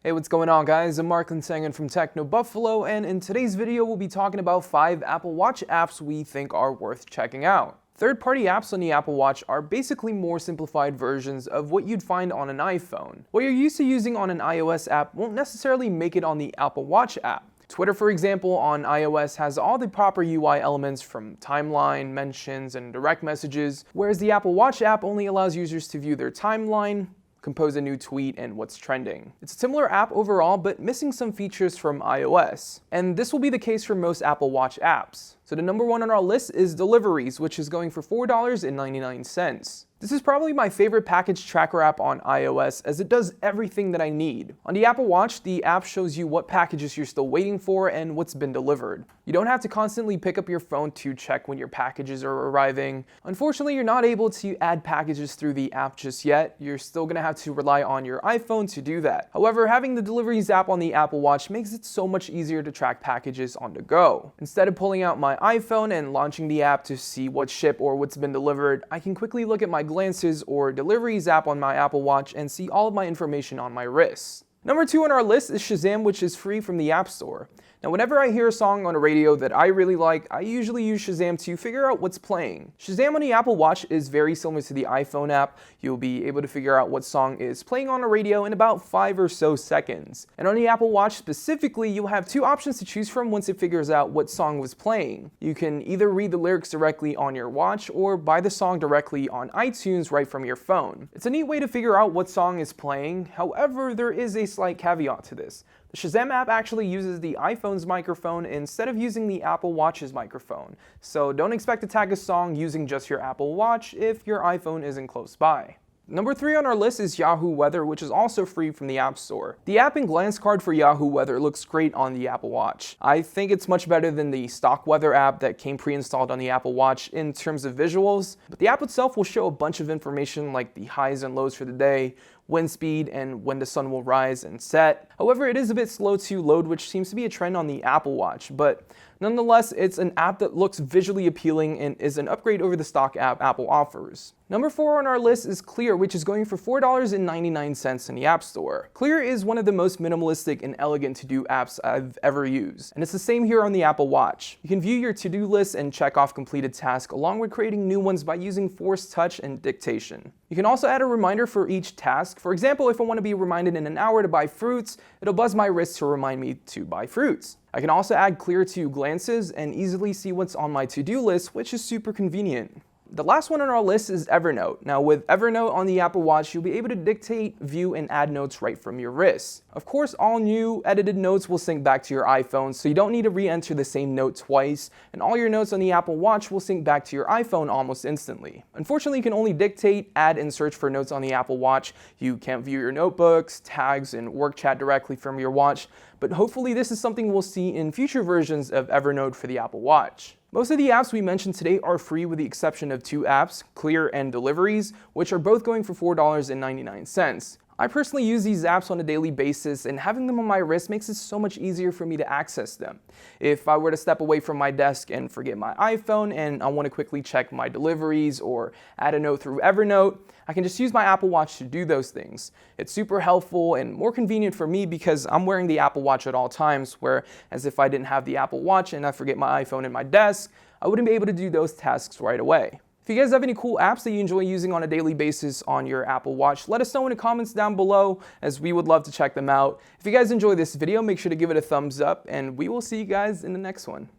Hey, what's going on, guys? I'm Mark Linsangan from Techno Buffalo, and in today's video we'll be talking about 5 Apple Watch apps we think are worth checking out. Third-party apps on the Apple Watch are basically more simplified versions of what you'd find on an iPhone. What you're used to using on an iOS app won't necessarily make it on the Apple Watch app. Twitter, for example, on iOS has all the proper UI elements from timeline, mentions, and direct messages, whereas the Apple Watch app only allows users to view their timeline, compose a new tweet, and what's trending. It's a similar app overall, but missing some features from iOS. And this will be the case for most Apple Watch apps. So the number one on our list is Deliveries, which is going for $4.99. This is probably my favorite package tracker app on iOS, as it does everything that I need. On the Apple Watch, the app shows you what packages you're still waiting for and what's been delivered. You don't have to constantly pick up your phone to check when your packages are arriving. Unfortunately, you're not able to add packages through the app just yet. You're still going to have to rely on your iPhone to do that. However, having the Deliveries app on the Apple Watch makes it so much easier to track packages on the go. Instead of pulling out my iPhone and launching the app to see what's shipped or what's been delivered, I can quickly look at my Glances or Deliveries app on my Apple Watch and see all of my information on my wrist. Number 2 on our list is Shazam, which is free from the App Store. Now, whenever I hear a song on a radio that I really like, I usually use Shazam to figure out what's playing. Shazam on the Apple Watch is very similar to the iPhone app. You'll be able to figure out what song is playing on a radio in about 5 or so seconds. And on the Apple Watch specifically, you'll have 2 options to choose from once it figures out what song was playing. You can either read the lyrics directly on your watch or buy the song directly on iTunes right from your phone. It's a neat way to figure out what song is playing. However, there is a slight caveat to this. The Shazam app actually uses the iPhone's microphone instead of using the Apple Watch's microphone, so don't expect to tag a song using just your Apple Watch if your iPhone isn't close by. Number 3 on our list is Yahoo Weather, which is also free from the App Store. The app and glance card for Yahoo Weather looks great on the Apple Watch. I think it's much better than the stock weather app that came pre-installed on the Apple Watch in terms of visuals, but the app itself will show a bunch of information like the highs and lows for the day, wind speed, and when the sun will rise and set. However, it is a bit slow to load, which seems to be a trend on the Apple Watch, but nonetheless, it's an app that looks visually appealing and is an upgrade over the stock app Apple offers. Number 4 on our list is Clear, which is going for $4.99 in the App Store. Clear is one of the most minimalistic and elegant to-do apps I've ever used, and it's the same here on the Apple Watch. You can view your to-do list and check off completed tasks along with creating new ones by using force touch and dictation. You can also add a reminder for each task. For example, if I want to be reminded in an hour to buy fruits, it'll buzz my wrist to remind me to buy fruits. I can also add Clear to Glances and easily see what's on my to-do list, which is super convenient. The last one on our list is Evernote. Now, with Evernote on the Apple Watch, you'll be able to dictate, view, and add notes right from your wrist. Of course, all new edited notes will sync back to your iPhone, so you don't need to re-enter the same note twice, and all your notes on the Apple Watch will sync back to your iPhone almost instantly. Unfortunately, you can only dictate, add, and search for notes on the Apple Watch. You can't view your notebooks, tags, and work chat directly from your watch, but hopefully this is something we'll see in future versions of Evernote for the Apple Watch. Most of the apps we mentioned today are free with the exception of 2 apps, Clear and Deliveries, which are both going for $4.99. I personally use these apps on a daily basis, and having them on my wrist makes it so much easier for me to access them. If I were to step away from my desk and forget my iPhone and I want to quickly check my deliveries or add a note through Evernote, I can just use my Apple Watch to do those things. It's super helpful and more convenient for me because I'm wearing the Apple Watch at all times, whereas if I didn't have the Apple Watch and I forget my iPhone in my desk, I wouldn't be able to do those tasks right away. If you guys have any cool apps that you enjoy using on a daily basis on your Apple Watch, let us know in the comments down below, as we would love to check them out. If you guys enjoy this video, make sure to give it a thumbs up, and we will see you guys in the next one.